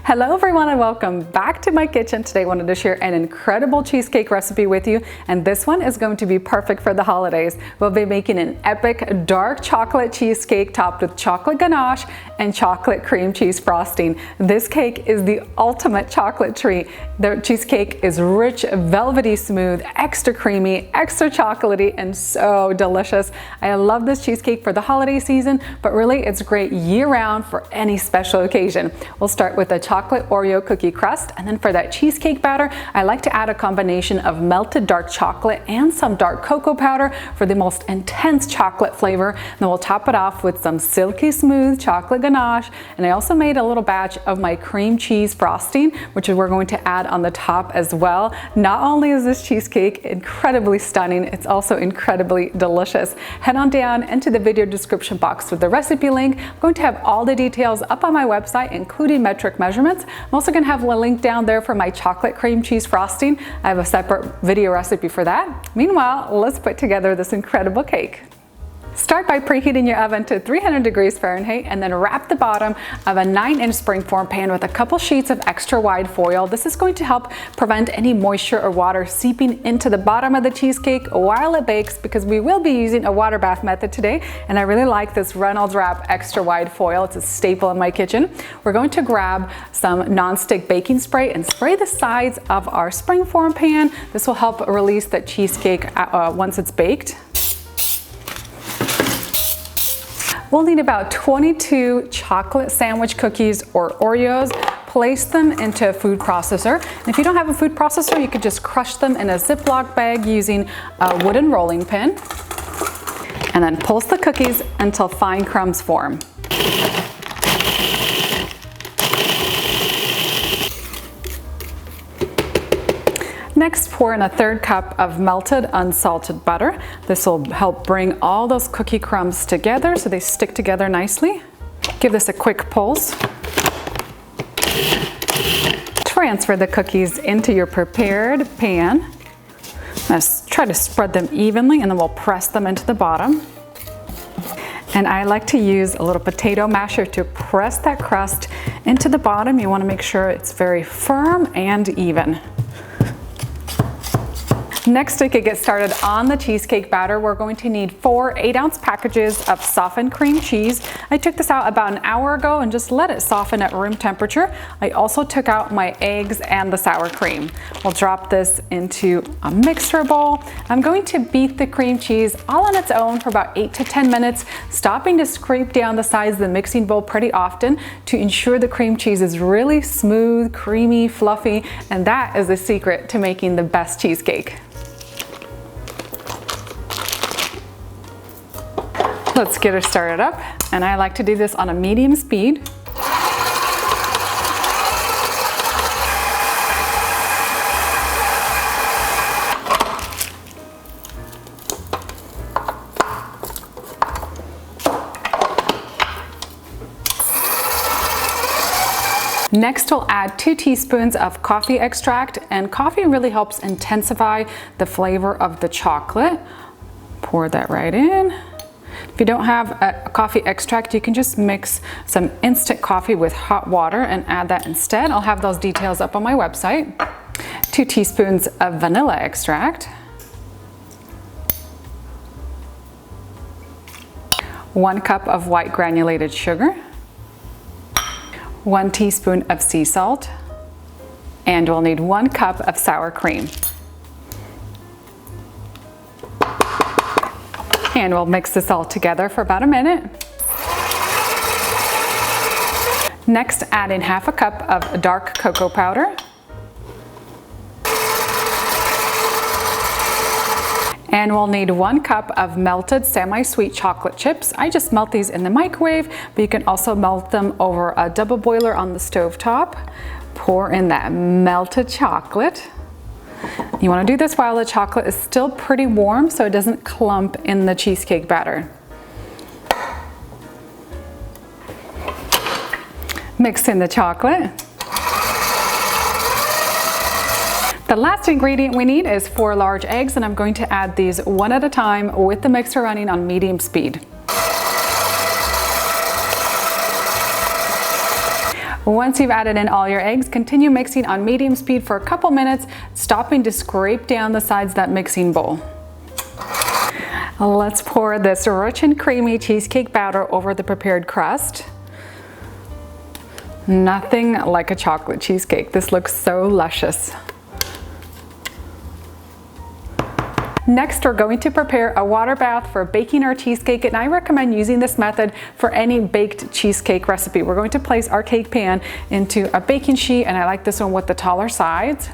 Hello everyone and welcome back to my kitchen. Today I wanted to share an incredible cheesecake recipe with you, and this one is going to be perfect for the holidays. We'll be making an epic dark chocolate cheesecake topped with chocolate ganache and chocolate cream cheese frosting. This cake is the ultimate chocolate treat. The cheesecake is rich, velvety smooth, extra creamy, extra chocolatey, and so delicious. I love this cheesecake for the holiday season, but really it's great year-round for any special occasion. We'll start with a chocolate Oreo cookie crust, and then for that cheesecake batter, I like to add a combination of melted dark chocolate and some dark cocoa powder for the most intense chocolate flavor. And then we'll top it off with some silky smooth chocolate ganache, and I also made a little batch of my cream cheese frosting, which we're going to add on the top as well. Not only is this cheesecake incredibly stunning, it's also incredibly delicious. Head on down into the video description box with the recipe link. I'm going to have all the details up on my website, including metric measurements. I'm also going to have a link down there for my chocolate cream cheese frosting. I have a separate video recipe for that. Meanwhile, let's put together this incredible cake. Start by preheating your oven to 300 degrees Fahrenheit and then wrap the bottom of a 9-inch springform pan with a couple sheets of extra wide foil. This is going to help prevent any moisture or water seeping into the bottom of the cheesecake while it bakes, because we will be using a water bath method today, and I really like this Reynolds Wrap extra wide foil. It's a staple in my kitchen. We're going to grab some non-stick baking spray and spray the sides of our springform pan. This will help release the cheesecake once it's baked. We'll need about 22 chocolate sandwich cookies or Oreos. Place them into a food processor. And if you don't have a food processor, you could just crush them in a Ziploc bag using a wooden rolling pin. And then pulse the cookies until fine crumbs form. Next, pour in a 1/3 cup of melted unsalted butter. This will help bring all those cookie crumbs together so they stick together nicely. Give this a quick pulse. Transfer the cookies into your prepared pan. Let's try to spread them evenly, and then we'll press them into the bottom. And I like to use a little potato masher to press that crust into the bottom. You want to make sure it's very firm and even. Next, we could get started on the cheesecake batter. We're going to need 4 8-ounce packages of softened cream cheese. I took this out about an hour ago and just let it soften at room temperature. I also took out my eggs and the sour cream. We'll drop this into a mixer bowl. I'm going to beat the cream cheese all on its own for about 8 to 10 minutes, stopping to scrape down the sides of the mixing bowl pretty often to ensure the cream cheese is really smooth, creamy, fluffy, and that is the secret to making the best cheesecake. Let's get her started up, and I like to do this on a medium speed. Next, we'll add 2 teaspoons of coffee extract, and coffee really helps intensify the flavor of the chocolate. Pour that right in. If you don't have a coffee extract, you can just mix some instant coffee with hot water and add that instead. I'll have those details up on my website. 2 teaspoons of vanilla extract. 1 cup of white granulated sugar. 1 teaspoon of sea salt. And we'll need 1 cup of sour cream. And we'll mix this all together for about a minute. Next, add in 1/2 cup of dark cocoa powder. And we'll need 1 cup of melted semi-sweet chocolate chips. I just melt these in the microwave, but you can also melt them over a double boiler on the stove top. Pour in that melted chocolate. You want to do this while the chocolate is still pretty warm so it doesn't clump in the cheesecake batter. Mix in the chocolate. The last ingredient we need is 4 large eggs, and I'm going to add these one at a time with the mixer running on medium speed. Once you've added in all your eggs, continue mixing on medium speed for a couple minutes, stopping to scrape down the sides of that mixing bowl. Let's pour this rich and creamy cheesecake batter over the prepared crust. Nothing like a chocolate cheesecake. This looks so luscious. Next, we're going to prepare a water bath for baking our cheesecake, and I recommend using this method for any baked cheesecake recipe. We're going to place our cake pan into a baking sheet, and I like this one with the taller sides.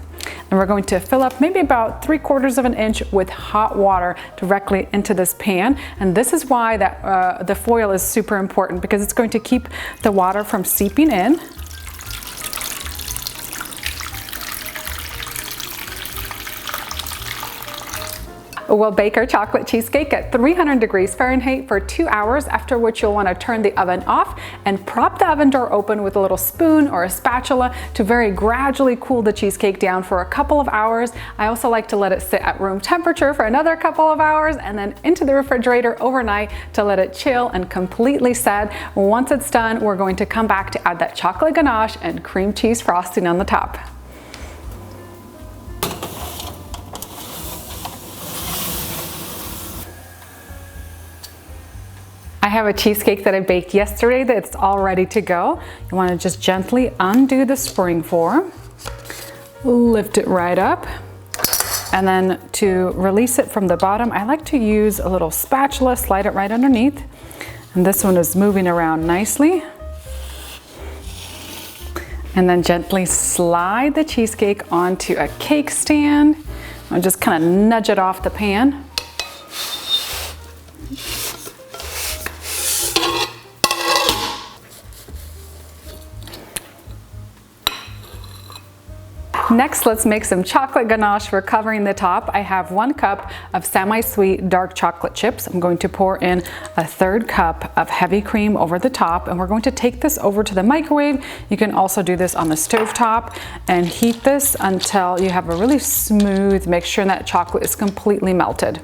And we're going to fill up maybe about 3/4 of an inch with hot water directly into this pan. And this is why the foil is super important, because it's going to keep the water from seeping in. We'll bake our chocolate cheesecake at 300 degrees Fahrenheit for 2 hours, after which you'll want to turn the oven off and prop the oven door open with a little spoon or a spatula to very gradually cool the cheesecake down for a couple of hours. I also like to let it sit at room temperature for another couple of hours and then into the refrigerator overnight to let it chill and completely set. Once it's done, we're going to come back to add that chocolate ganache and cream cheese frosting on the top. I have a cheesecake that I baked yesterday that's all ready to go. You want to just gently undo the spring form, lift it right up, and then to release it from the bottom, I like to use a little spatula, slide it right underneath. And this one is moving around nicely. And then gently slide the cheesecake onto a cake stand. I'll just kind of nudge it off the pan. Next, let's make some chocolate ganache for covering the top. I have 1 cup of semi-sweet dark chocolate chips. I'm going to pour in a 1/3 cup of heavy cream over the top, and we're going to take this over to the microwave. You can also do this on the stove top and heat this until you have a really smooth mixture and that chocolate is completely melted.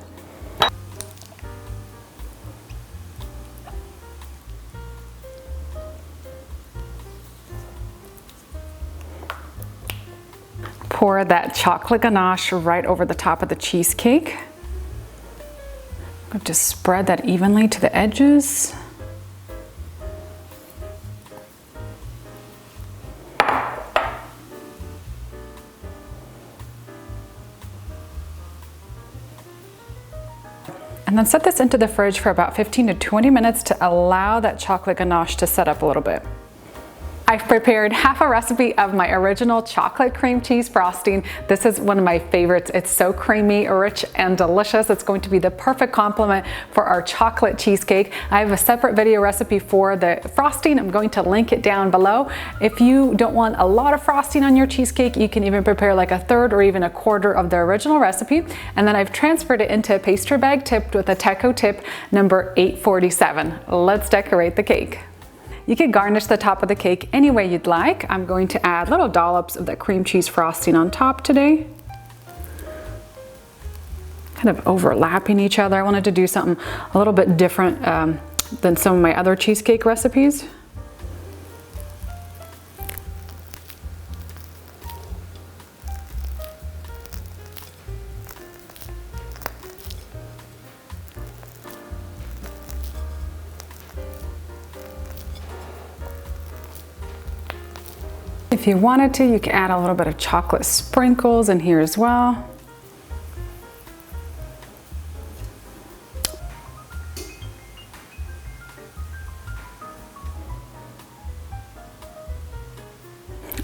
Pour that chocolate ganache right over the top of the cheesecake. I'm going to spread that evenly to the edges. And then set this into the fridge for about 15 to 20 minutes to allow that chocolate ganache to set up a little bit. I've prepared half a recipe of my original chocolate cream cheese frosting. This is one of my favorites. It's so creamy, rich, and delicious. It's going to be the perfect complement for our chocolate cheesecake. I have a separate video recipe for the frosting. I'm going to link it down below. If you don't want a lot of frosting on your cheesecake, you can even prepare like a 1/3 or even a 1/4 of the original recipe. And then I've transferred it into a pastry bag tipped with a Teco tip number 847. Let's decorate the cake. You can garnish the top of the cake any way you'd like. I'm going to add little dollops of the cream cheese frosting on top today. Kind of overlapping each other. I wanted to do something a little bit different than some of my other cheesecake recipes. If you wanted to, you can add a little bit of chocolate sprinkles in here as well.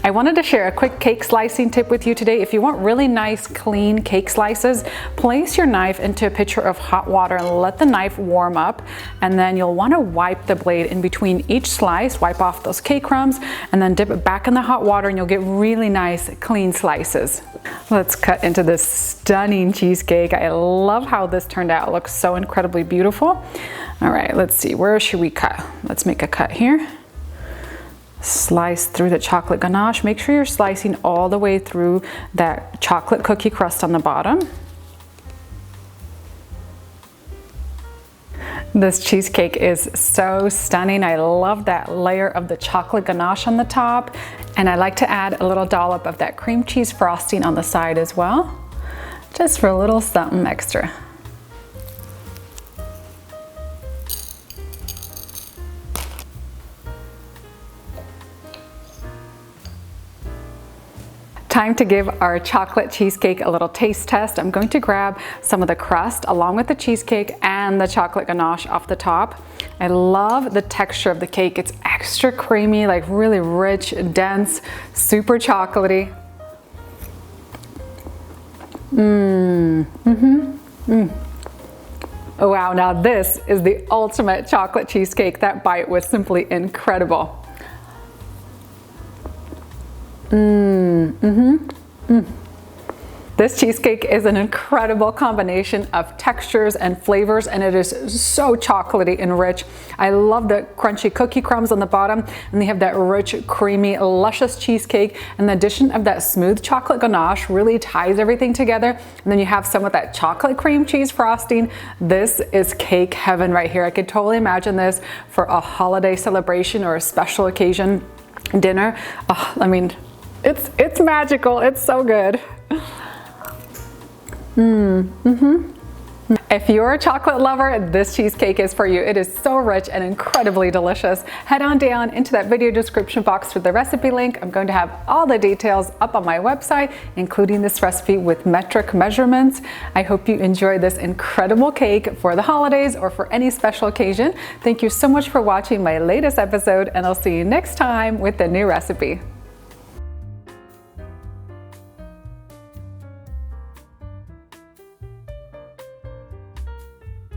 I wanted to share a quick cake slicing tip with you today. If you want really nice, clean cake slices, place your knife into a pitcher of hot water and let the knife warm up. And then you'll want to wipe the blade in between each slice, wipe off those cake crumbs, and then dip it back in the hot water and you'll get really nice, clean slices. Let's cut into this stunning cheesecake. I love how this turned out. It looks so incredibly beautiful. All right, let's see, where should we cut? Let's make a cut here. Slice through the chocolate ganache. Make sure you're slicing all the way through that chocolate cookie crust on the bottom. This cheesecake is so stunning. I love that layer of the chocolate ganache on the top, and I like to add a little dollop of that cream cheese frosting on the side as well, just for a little something extra. Time to give our chocolate cheesecake a little taste test. I'm going to grab some of the crust along with the cheesecake and the chocolate ganache off the top. I love the texture of the cake. It's extra creamy, like really rich, dense, super chocolatey. Oh, wow, now this is the ultimate chocolate cheesecake. That bite was simply incredible. This cheesecake is an incredible combination of textures and flavors, and it is so chocolatey and rich. I love the crunchy cookie crumbs on the bottom, and they have that rich, creamy, luscious cheesecake, and the addition of that smooth chocolate ganache really ties everything together. And then you have some with that chocolate cream cheese frosting. This is cake heaven right here. I could totally imagine this for a holiday celebration or a special occasion dinner. Oh, I mean, it's magical. It's so good. If you're a chocolate lover, this cheesecake is for you. It is so rich and incredibly delicious. Head on down into that video description box for the recipe link. I'm going to have all the details up on my website, including this recipe with metric measurements. I hope you enjoy this incredible cake for the holidays or for any special occasion. Thank you so much for watching my latest episode, and I'll see you next time with a new recipe.